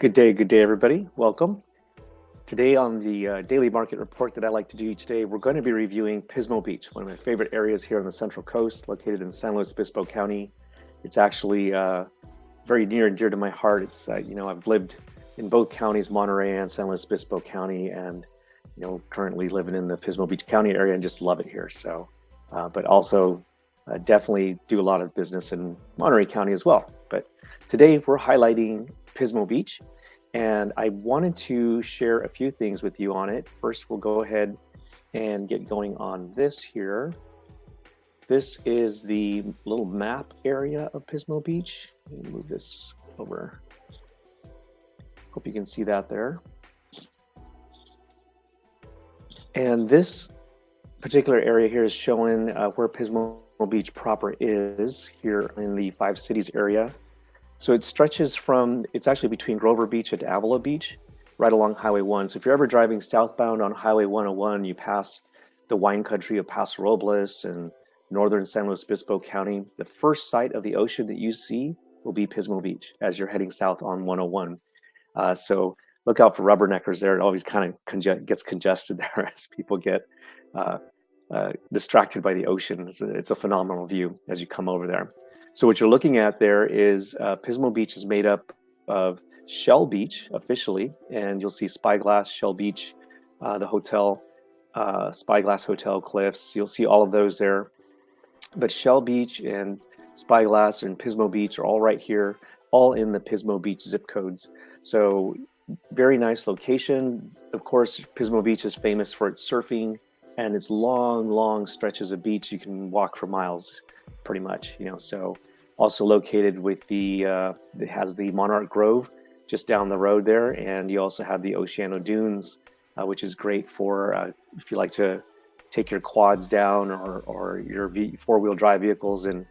Good day, everybody. Welcome. Today on the daily market report that I like to do each day, we're going to be reviewing Pismo Beach, one of my favorite areas here on the Central Coast, located in San Luis Obispo County. It's actually very near and dear to my heart. It's I've lived in both counties, Monterey and San Luis Obispo County, and currently living in the Pismo Beach County area and just love it here. So, but also definitely do a lot of business in Monterey County as well. But today we're highlighting Pismo Beach. And I wanted to share a few things with you on it. First, we'll go ahead and get going on this here. This is the little map area of Pismo Beach. Let me move this over. Hope you can see that there. And this particular area here is showing where Pismo Beach proper is here in the Five Cities area. So it stretches from, it's actually between Grover Beach and Avila Beach, right along Highway 1. So if you're ever driving southbound on Highway 101, you pass the wine country of Paso Robles and northern San Luis Obispo County. The first sight of the ocean that you see will be Pismo Beach as you're heading south on 101. So look out for rubberneckers there. It always kind of gets congested there as people get distracted by the ocean. It's a phenomenal view as you come over there. So what you're looking at there is Pismo Beach is made up of Shell Beach officially, and you'll see Spyglass, Shell Beach, the hotel, Spyglass Hotel Cliffs. You'll see all of those there. But Shell Beach and Spyglass and Pismo Beach are all right here, all in the Pismo Beach zip codes. So very nice location. Of course, Pismo Beach is famous for its surfing and its long stretches of beach. You can walk for miles pretty much, so also located with the it has the Monarch Grove just down the road there, and you also have the Oceano Dunes, which is great for if you like to take your quads down or your four-wheel drive vehicles and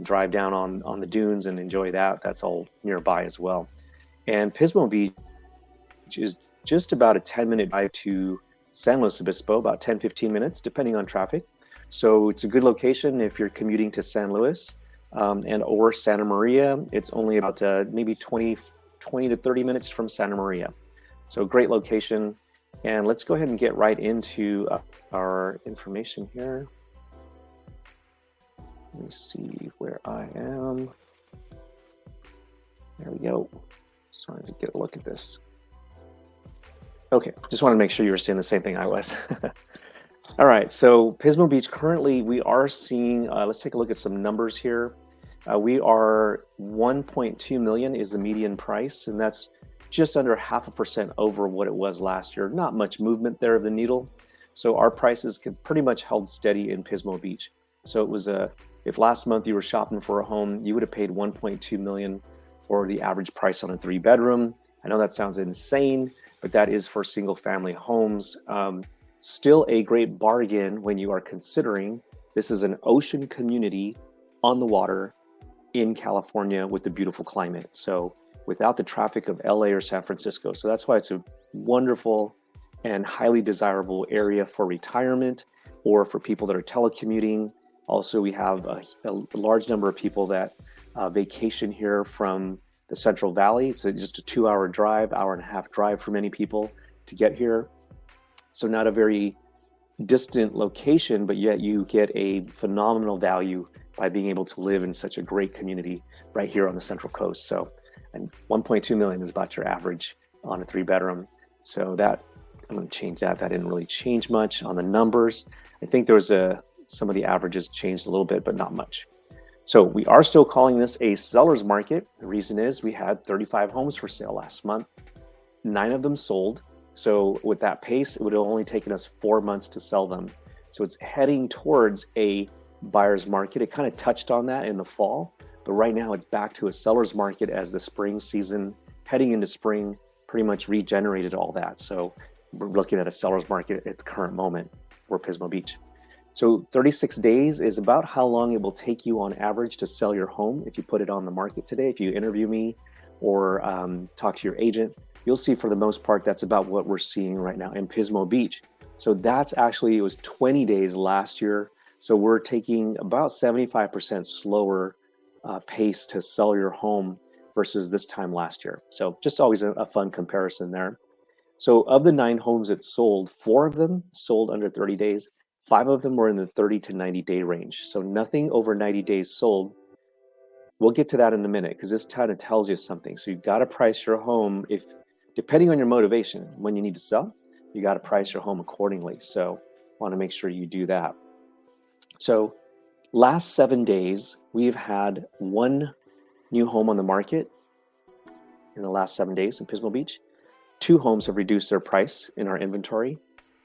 drive down on the dunes and enjoy that. That's all nearby as well. And Pismo Beach is just about a 10-minute drive to San Luis Obispo, about 10-15 minutes depending on traffic. So it's a good location if you're commuting to San Luis and or Santa Maria. It's only about maybe 20 to 30 minutes from Santa Maria. So great location. And let's go ahead and get right into our information here. Let me see where I am. There we go. Just wanted to get a look at this. Okay, just want to make sure you were seeing the same thing I was. All right, so Pismo Beach, currently we are seeing, let's take a look at some numbers here. We are 1.2 million is the median price, and that's just under 0.5% over what it was last year. Not much movement there of the needle. So our prices could pretty much held steady in Pismo Beach. So it was if last month you were shopping for a home, you would have paid 1.2 million for the average price on a 3-bedroom. I know that sounds insane, but that is for single family homes. Still a great bargain when you are considering this is an ocean community on the water in California with the beautiful climate. So without the traffic of LA or San Francisco. So that's why it's a wonderful and highly desirable area for retirement or for people that are telecommuting. Also, we have a large number of people that vacation here from the Central Valley. It's just a 2-hour drive, 1.5-hour drive for many people to get here. So not a very distant location, but yet you get a phenomenal value by being able to live in such a great community right here on the Central Coast. So, and 1.2 million is about your average on a 3-bedroom. So that, I'm going to change that. That didn't really change much on the numbers. I think there was some of the averages changed a little bit, but not much. So we are still calling this a seller's market. The reason is we had 35 homes for sale last month. 9 of them sold. So with that pace, it would have only taken us 4 months to sell them. So it's heading towards a buyer's market. It kind of touched on that in the fall, but right now it's back to a seller's market as the spring season, heading into spring, pretty much regenerated all that. So we're looking at a seller's market at the current moment for Pismo Beach. So 36 days is about how long it will take you on average to sell your home if you put it on the market today. If you interview me or talk to your agent, you'll see for the most part that's about what we're seeing right now in Pismo Beach. So that's actually, it was 20 days last year. So we're taking about 75% slower pace to sell your home versus this time last year. So just always a fun comparison there. So of the 9 homes that sold, 4 of them sold under 30 days. 5 of them were in the 30 to 90 day range. So nothing over 90 days sold. We'll get to that in a minute because this kind of tells you something. So you've got to price your home if, depending on your motivation, when you need to sell, you got to price your home accordingly. So want to make sure you do that. So last 7 days, we've had 1 new home on the market in the last 7 days in Pismo Beach. 2 homes have reduced their price in our inventory,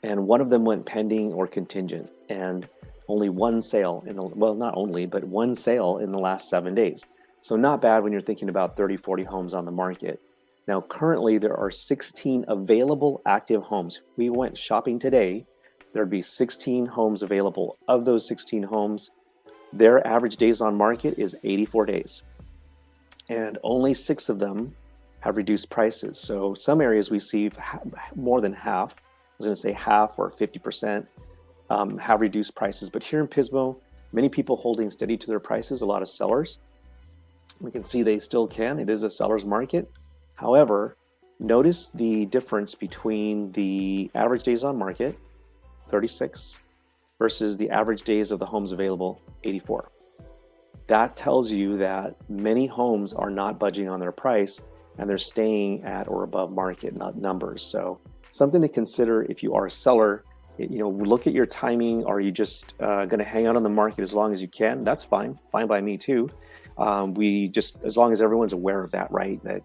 and 1 of them went pending or contingent, and only 1 sale in the, well, not only, but 1 sale in the last 7 days. So not bad when you're thinking about 30, 40 homes on the market. Now, currently there are 16 available active homes. We went shopping today. There'd be 16 homes available. Of those 16 homes, their average days on market is 84 days. And only 6 of them have reduced prices. So some areas we see more than half, I was gonna say half or 50%, have reduced prices. But here in Pismo, many people holding steady to their prices, a lot of sellers. We can see they still can, it is a seller's market. However, notice the difference between the average days on market, 36, versus the average days of the homes available, 84. That tells you that many homes are not budging on their price and they're staying at or above market numbers. So something to consider if you are a seller. Look at your timing. Are you just going to hang out on the market as long as you can? That's fine by me too. We just, as long as everyone's aware of that, right? That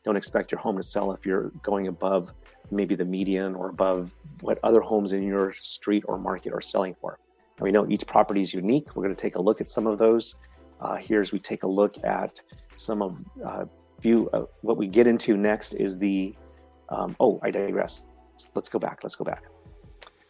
don't expect your home to sell if you're going above maybe the median or above what other homes in your street or market are selling for. And we know each property is unique. We're going to take a look at some of those. Here's we take a look at some of what we get into next is the, I digress. Let's go back.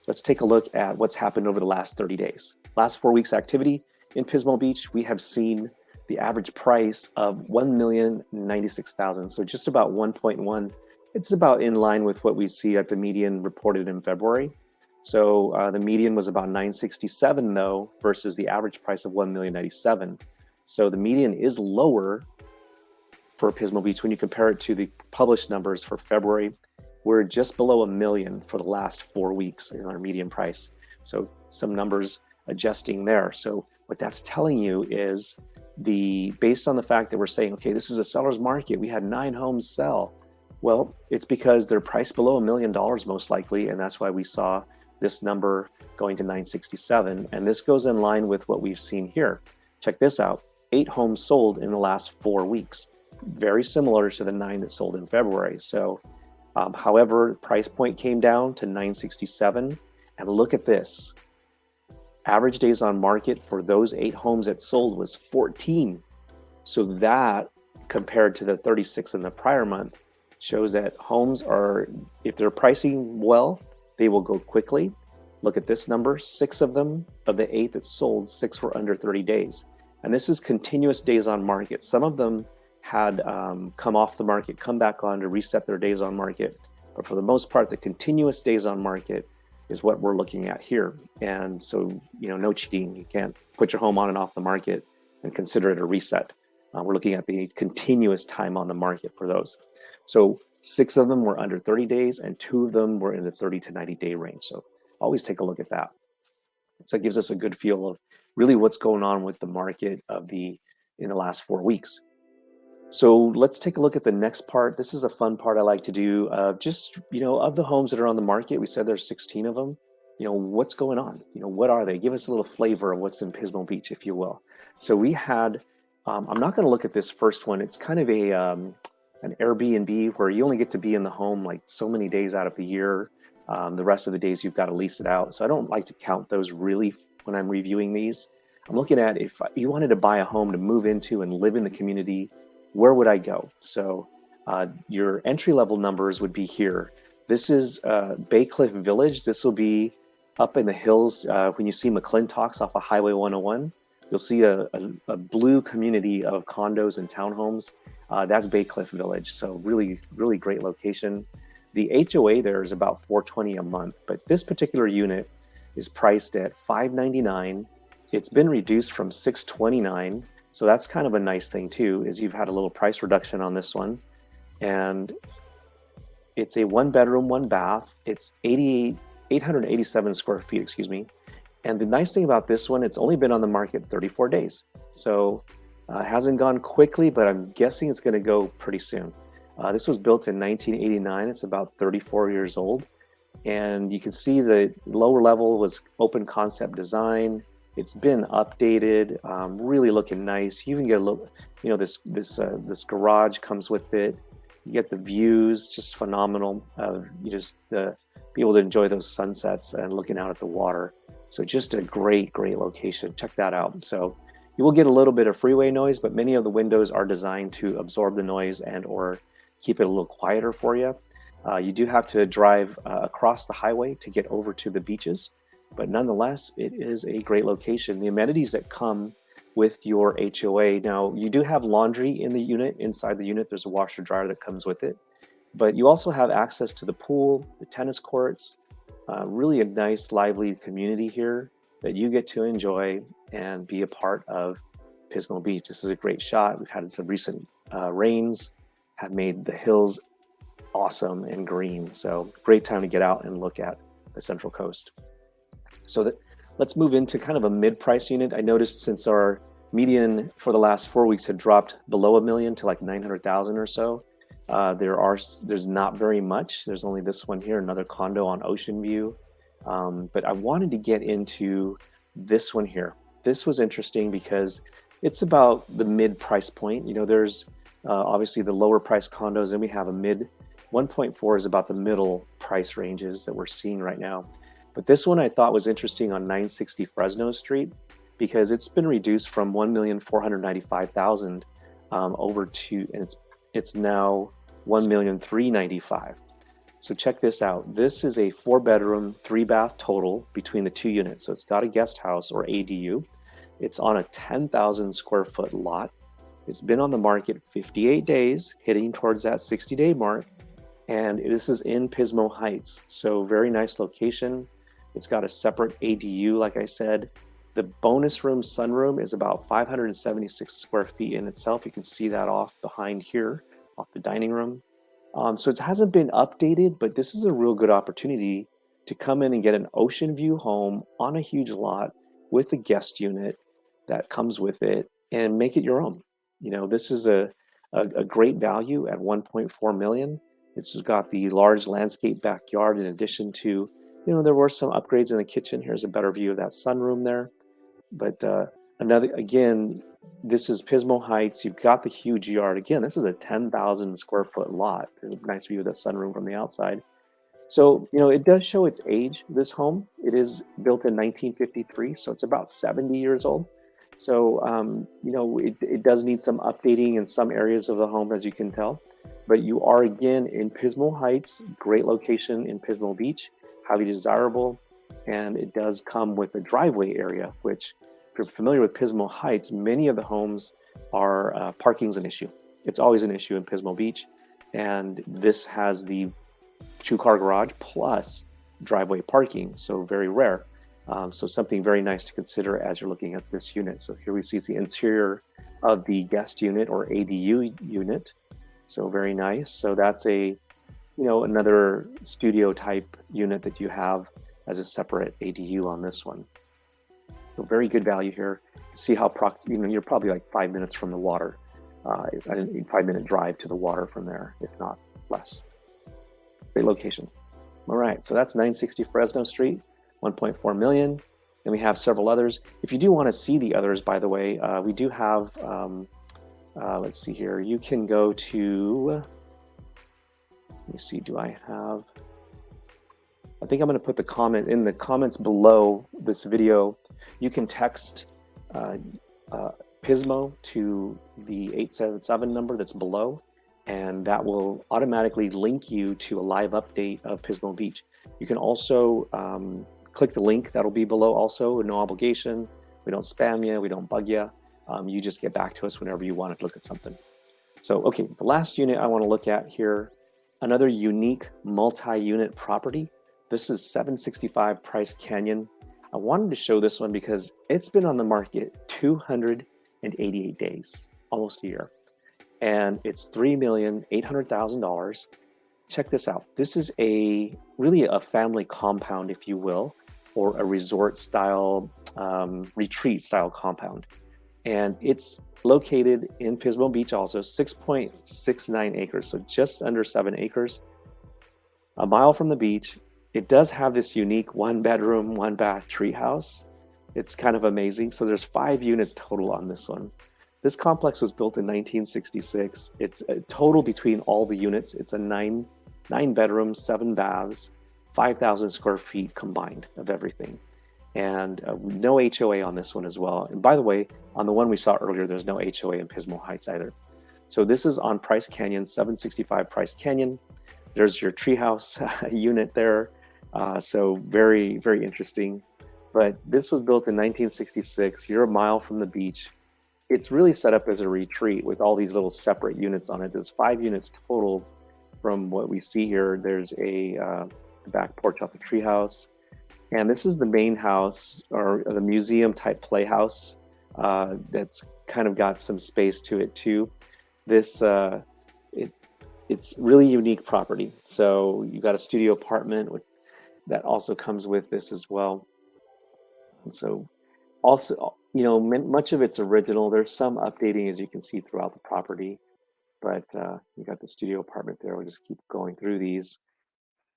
Let's take a look at what's happened over the last 30 days. Last 4 weeks activity in Pismo Beach, we have seen the average price of $1,096,000. So just about 1.1. It's about in line with what we see at the median reported in February. So the median was about 967 though, versus the average price of $1,097,000. So the median is lower for Pismo Beach when you compare it to the published numbers for February. We're just below $1 million for the last 4 weeks in our median price. So some numbers adjusting there. So what that's telling you is based on the fact that we're saying, okay, this is a seller's market. We had 9 homes sell. Well, it's because they're priced below $1 million most likely. And that's why we saw this number going to 967. And this goes in line with what we've seen here. Check this out. 8 homes sold in the last 4 weeks. Very similar to the 9 that sold in February. So however, price point came down to 967, and look at this. Average days on market for those 8 homes that sold was 14. So that, compared to the 36 in the prior month, shows that homes are, if they're pricing well, they will go quickly. Look at this number, 6 of them, of the 8 that sold, 6 were under 30 days. And this is continuous days on market. Some of them had come off the market, come back on to reset their days on market. But for the most part, the continuous days on market is what we're looking at here. And so, no cheating. You can't put your home on and off the market and consider it a reset. We're looking at the continuous time on the market for those. So 6 of them were under 30 days and 2 of them were in the 30 to 90 day range. So always take a look at that. So it gives us a good feel of really what's going on with the market in the last 4 weeks. So let's take a look at the next part. This is a fun part I like to do. Of the homes that are on the market, we said there's 16 of them. What's going on? What are they? Give us a little flavor of what's in Pismo Beach, if you will. So we had, I'm not going to look at this first one. It's kind of an Airbnb where you only get to be in the home like so many days out of the year. The rest of the days you've got to lease it out. So I don't like to count those really when I'm reviewing these. I'm looking at if you wanted to buy a home to move into and live in the community, where would I go? So your entry-level numbers would be here. This is Bay Cliff Village. This will be up in the hills. When you see McClintock's off of Highway 101, you'll see a blue community of condos and townhomes. That's Bay Cliff Village. So really, really great location. The HOA there is about $420 a month, but this particular unit is priced at $599. It's been reduced from $629 So that's kind of a nice thing too, is you've had a little price reduction on this one. And it's a 1 bedroom, 1 bath. It's 887 square feet, excuse me. And the nice thing about this one, it's only been on the market 34 days. So it hasn't gone quickly, but I'm guessing it's going to go pretty soon. This was built in 1989. It's about 34 years old. And you can see the lower level was open concept design. It's been updated, really looking nice. You even get a little, this garage comes with it. You get the views, just phenomenal. You just be able to enjoy those sunsets and looking out at the water. So just a great, great location. Check that out. So you will get a little bit of freeway noise, but many of the windows are designed to absorb the noise and or keep it a little quieter for you. You do have to drive across the highway to get over to the beaches, but nonetheless, it is a great location. The amenities that come with your HOA. Now, you do have laundry in the unit. Inside the unit, there's a washer dryer that comes with it, but you also have access to the pool, the tennis courts, really a nice, lively community here that you get to enjoy and be a part of Pismo Beach. This is a great shot. We've had some recent rains, have made the hills awesome and green. So great time to get out and look at the Central Coast. So let's move into kind of a mid-price unit. I noticed since our median for the last 4 weeks had dropped below $1 million to like 900,000 or so, there's not very much. There's only this one here, another condo on Ocean View. But I wanted to get into this one here. This was interesting because it's about the mid price point. There's obviously the lower price condos, and we have a mid. 1.4 is about the middle price ranges that we're seeing right now. But this one I thought was interesting on 960 Fresno Street because it's been reduced from 1,495,000 over to, and it's now 1,395,000. So check this out. This is a 4-bedroom, 3-bath total between the two units. So it's got a guest house or ADU. It's on a 10,000 square foot lot. It's been on the market 58 days, hitting towards that 60-day mark. And this is in Pismo Heights. So very nice location. It's got a separate ADU, like I said. The bonus room sunroom is about 576 square feet in itself. You can see that off behind here, off the dining room. So it hasn't been updated, but this is a real good opportunity to come in and get an ocean view home on a huge lot with a guest unit that comes with it and make it your own. This is a great value at 1.4 million. It's got the large landscape backyard in addition to, there were some upgrades in the kitchen. Here's a better view of that sunroom there. But this is Pismo Heights. You've got the huge yard. Again, this is a 10,000 square foot lot. There's a nice view of the sunroom from the outside. So, it does show its age, this home. It is built in 1953, so it's about 70 years old. So, it does need some updating in some areas of the home, as you can tell. But you are, again, in Pismo Heights, great location in Pismo Beach, highly desirable. And it does come with a driveway area, which, if you're familiar with Pismo Heights, many of the homes are parking's an issue. It's always an issue in Pismo Beach. And this has the 2-car garage plus driveway parking, so very rare. So something very nice to consider as you're looking at this unit. So here we see the interior of the guest unit or ADU unit. So very nice. So that's another studio type unit that you have as a separate ADU on this one. So very good value here. See how you're probably like 5 minutes from the water, 5-minute drive to the water from there, if not less. Great location. All right, so that's 960 Fresno Street, 1.4 million. And we have several others. If you do want to see the others, by the way, we do have, let's see here. You can go to, let me see, I think I'm going to put the comment in the comments below this video. You can text Pismo to the 877 number that's below, and that will automatically link you to a live update of Pismo Beach. You can also click the link that'll be below also, no obligation. We don't spam you, we don't bug you. You just get back to us whenever you want to look at something. So, okay, the last unit I want to look at here, another unique multi-unit property. This is 765 Price Canyon. I wanted to show this one because it's been on the market 200 188 days, almost a year. And it's $3,800,000. Check this out. This is really a family compound, if you will, or a resort style, retreat style compound. And it's located in Pismo Beach also, 6.69 acres, so just under 7 acres, a mile from the beach. It does have this unique 1-bedroom, 1-bath treehouse. It's kind of amazing. So there's 5 units total on this one. This complex was built in 1966. It's a total between all the units. It's a 9 bedrooms, 7 baths, 5,000 square feet combined of everything. And no HOA on this one as well. And by the way, on the one we saw earlier, there's no HOA in Pismo Heights either. So this is on Price Canyon, 765 Price Canyon. There's your treehouse unit there. So very, very interesting. But this was built in 1966. You're a mile from the beach. It's really set up as a retreat with all these little separate units on it. There's 5 units total from what we see here. There's a back porch off the treehouse. And this is the main house, or the museum type playhouse, that's kind of got some space to it too. This it's really unique property. So you got a studio apartment that also comes with this as well. So also, much of it's original. There's some updating, as you can see, throughout the property, but you got the studio apartment there. We'll just keep going through these.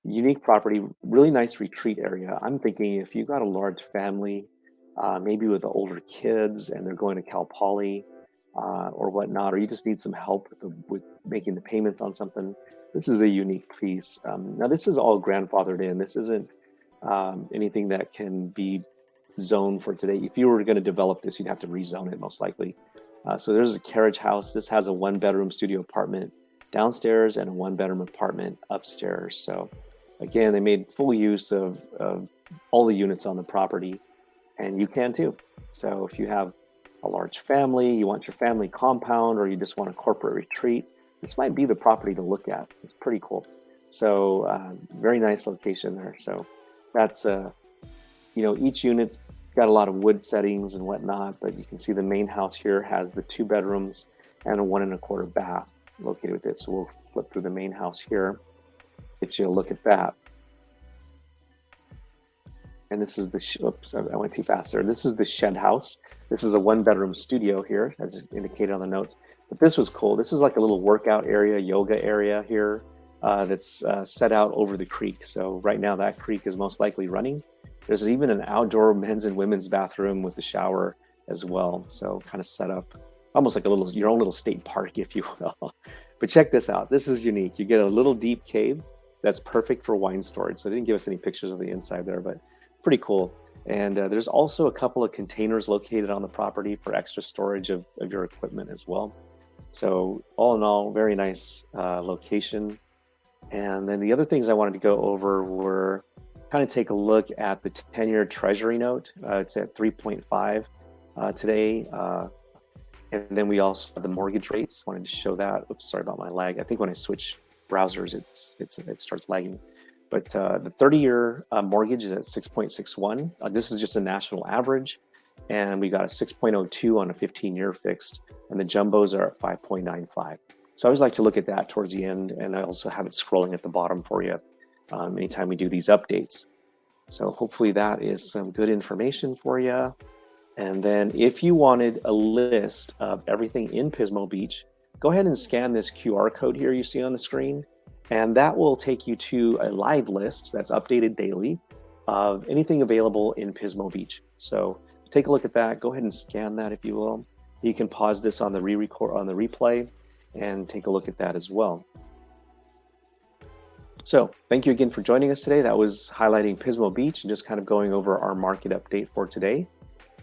Unique property, really nice retreat area. I'm thinking if you've got a large family, maybe with the older kids and they're going to Cal Poly or whatnot, or you just need some help with making the payments on something, this is a unique piece. Now this is all grandfathered in. This isn't anything that can be zoned for today. If you were going to develop this, you'd have to rezone it most likely. So there's a carriage house. This has a 1-bedroom studio apartment downstairs and a 1-bedroom apartment upstairs. So again, they made full use of all the units on the property, and you can too. So if you have a large family, you want your family compound, or you just want a corporate retreat, this might be the property to look at. It's pretty cool. So very nice location there. So that's, each unit's got a lot of wood settings and whatnot, but you can see the main house here has the 2 bedrooms and a 1 1/4 bath located with it. So we'll flip through the main house here, get you a look at that. And this is the, oops, I went too fast there. This is the shed house. This is a 1-bedroom studio here, as indicated on the notes. But this was cool. This is like a little workout area, yoga area here that's set out over the creek. So right now that creek is most likely running. There's even an outdoor men's and women's bathroom with a shower as well. So kind of set up almost like your own little state park, if you will. But check this out. This is unique. You get a little deep cave that's perfect for wine storage. So they didn't give us any pictures of the inside there, but pretty cool. And there's also a couple of containers located on the property for extra storage of your equipment as well. So all in all, very nice location. And then the other things I wanted to go over were kind of take a look at the 10-year Treasury note. It's at 3.5 today. And then we also have the mortgage rates. Wanted to show that. Oops, sorry about my lag. I think when I switch browsers, it starts lagging. But the 30-year mortgage is at 6.61. This is just a national average. And we got a 6.02 on a 15-year fixed. And the jumbos are at 5.95. So I always like to look at that towards the end. And I also have it scrolling at the bottom for you anytime we do these updates. So hopefully that is some good information for you. And then if you wanted a list of everything in Pismo Beach, go ahead and scan this QR code here you see on the screen. And that will take you to a live list that's updated daily of anything available in Pismo Beach. So take a look at that. Go ahead and scan that if you will. You can pause this on the replay and take a look at that as well. So thank you again for joining us today. That was highlighting Pismo Beach and just kind of going over our market update for today.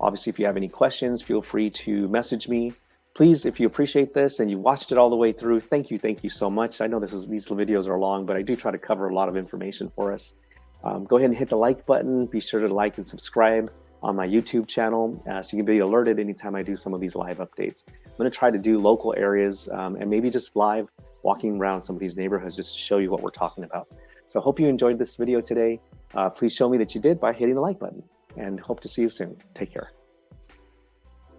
Obviously, if you have any questions, feel free to message me. Please, if you appreciate this and you watched it all the way through, thank you so much. I know these videos are long, but I do try to cover a lot of information for us. Go ahead and hit the like button. Be sure to like and subscribe on my YouTube channel so you can be alerted anytime I do some of these live updates. I'm going to try to do local areas and maybe just live walking around some of these neighborhoods just to show you what we're talking about. So I hope you enjoyed this video today. Please show me that you did by hitting the like button, and hope to see you soon. Take care.